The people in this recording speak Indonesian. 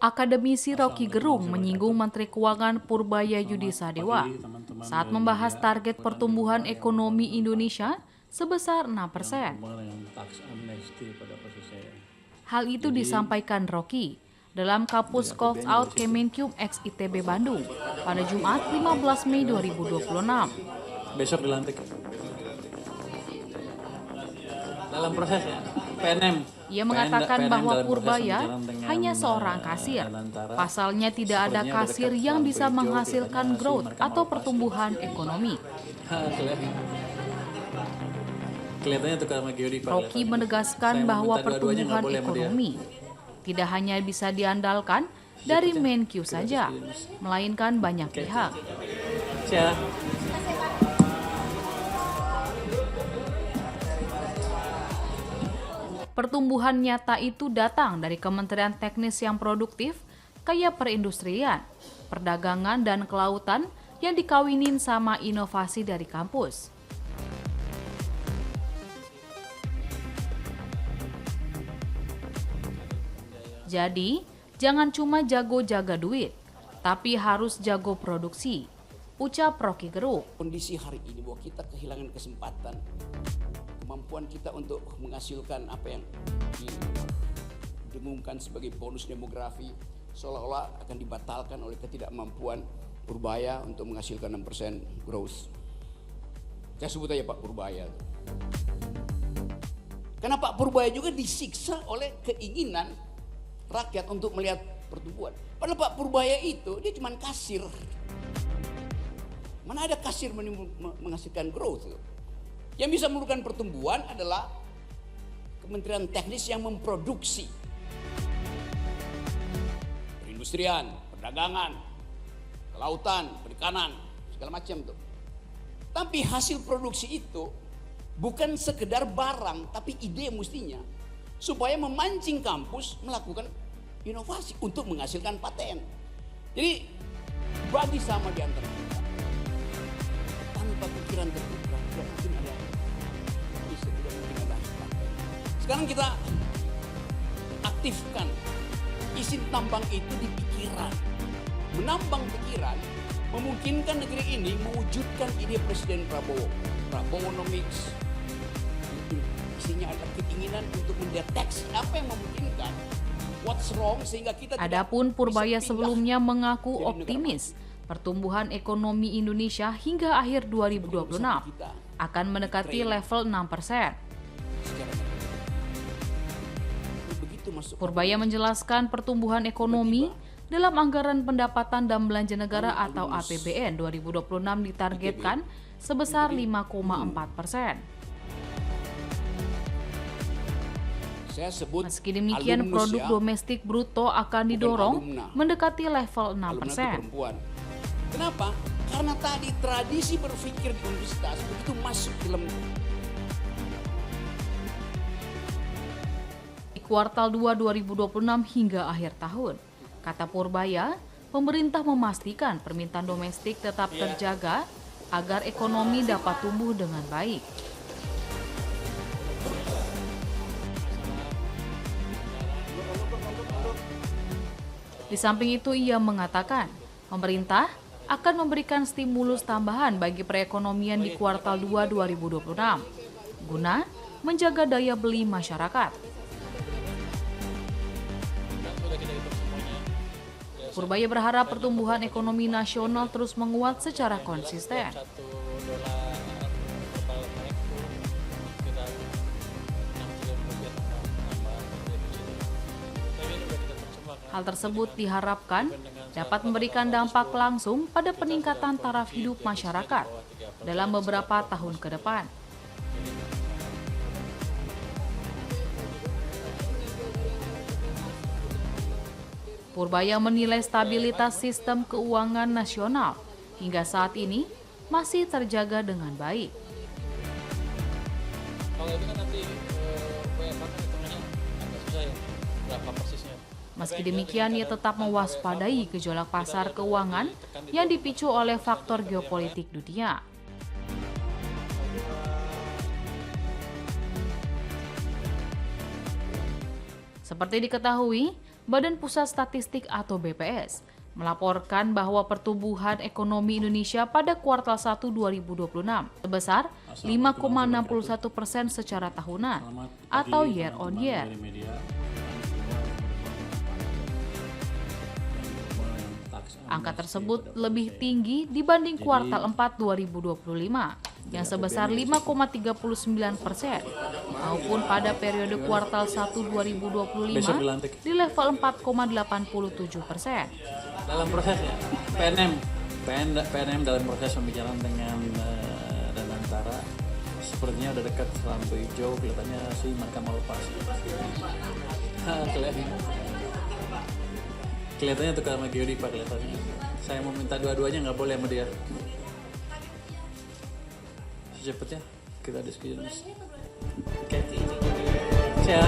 Akademisi Rocky Gerung menyinggung Menteri Keuangan Purbaya Yudi Sadewa saat membahas target pertumbuhan ekonomi Indonesia sebesar 6%. Hal itu disampaikan Rocky dalam Kampus Calls Out Kemenkum X ITB Bandung pada Jumat 15 Mei 2026. Besok dilantik. Dalam prosesnya PNM. Ia mengatakan bahwa Purbaya hanya seorang kasir. Pasalnya tidak ada kasir yang bisa menghasilkan growth atau pertumbuhan ekonomi. Rocky menegaskan bahwa pertumbuhan ekonomi tidak hanya bisa diandalkan dari Menq saja, melainkan banyak pihak. Pertumbuhan nyata itu datang dari kementerian teknis yang produktif, kayak perindustrian, perdagangan, dan kelautan yang dikawinin sama inovasi dari kampus. Jadi, jangan cuma jago jaga duit, tapi harus jago produksi, ucap Rocky Gerung. Kondisi hari ini bahwa kita kehilangan kesempatan, kemampuan kita untuk menghasilkan apa yang didengungkan sebagai bonus demografi seolah-olah akan dibatalkan oleh ketidakmampuan Purbaya untuk menghasilkan 6% growth. Saya sebut aja Pak Purbaya. Karena Pak Purbaya juga disiksa oleh keinginan rakyat untuk melihat pertumbuhan. Padahal Pak Purbaya itu dia cuma kasir. Mana ada kasir menghasilkan growth? Yang bisa melakukan pertumbuhan adalah Kementerian Teknis yang memproduksi. Perindustrian, perdagangan, kelautan, perikanan, segala macam tuh. Tapi hasil produksi itu bukan sekedar barang, tapi ide mestinya. Supaya memancing kampus melakukan inovasi untuk menghasilkan paten. Jadi bagi sama di antara kita. Tanpa pikiran terbuka, tidak mungkin ada. Sekarang kita aktifkan isi tambang itu di pikiran. Menambang pikiran memungkinkan negeri ini mewujudkan ide Presiden Prabowo. Prabowonomics. Isinya ada keinginan untuk mendeteksi apa yang memungkinkan what's wrong sehingga kita. Adapun Purbaya sebelumnya mengaku optimis pertumbuhan ekonomi Indonesia hingga akhir 2026 akan mendekati level 6%. Purbaya menjelaskan pertumbuhan ekonomi dalam anggaran pendapatan dan belanja negara atau APBN 2026 ditargetkan sebesar 5,4%. Meski demikian, produk domestik bruto akan didorong mendekati level 6%. Kenapa? Karena tadi tradisi berpikir di universitas begitu masuk dalam kuartal 2 2026 hingga akhir tahun. Kata Purbaya, pemerintah memastikan permintaan domestik tetap terjaga agar ekonomi dapat tumbuh dengan baik. Di samping itu ia mengatakan, pemerintah akan memberikan stimulus tambahan bagi perekonomian di kuartal 2 2026 guna menjaga daya beli masyarakat. Purbaya berharap pertumbuhan ekonomi nasional terus menguat secara konsisten. Hal tersebut diharapkan dapat memberikan dampak langsung pada peningkatan taraf hidup masyarakat dalam beberapa tahun ke depan. Purbaya menilai stabilitas sistem keuangan nasional hingga saat ini masih terjaga dengan baik. Kalau itu kan nanti WFH kan hitungannya agak susah ya, berapa persisnya. Meski demikian, ia tetap mewaspadai gejolak pasar keuangan yang dipicu oleh faktor geopolitik dunia. Seperti diketahui, Badan Pusat Statistik atau BPS melaporkan bahwa pertumbuhan ekonomi Indonesia pada kuartal 1 2026 sebesar 5,61% secara tahunan atau year on year. Angka tersebut lebih tinggi dibanding kuartal 4 2025 yang sebesar 5,39% maupun pada periode kuartal 1 2025 di level 4,87%. Dalam proses ya, PNM dalam proses pembicaraan dengan Danantara, sepertinya udah dekat lampu hijau, kelihatannya sih mereka mau lepas. Kelihatannya tuh sama Giori Pak kelihatannya. Saya mau minta dua-duanya, nggak boleh sama dia. Secepatnya kita diskusi. Oke. Saya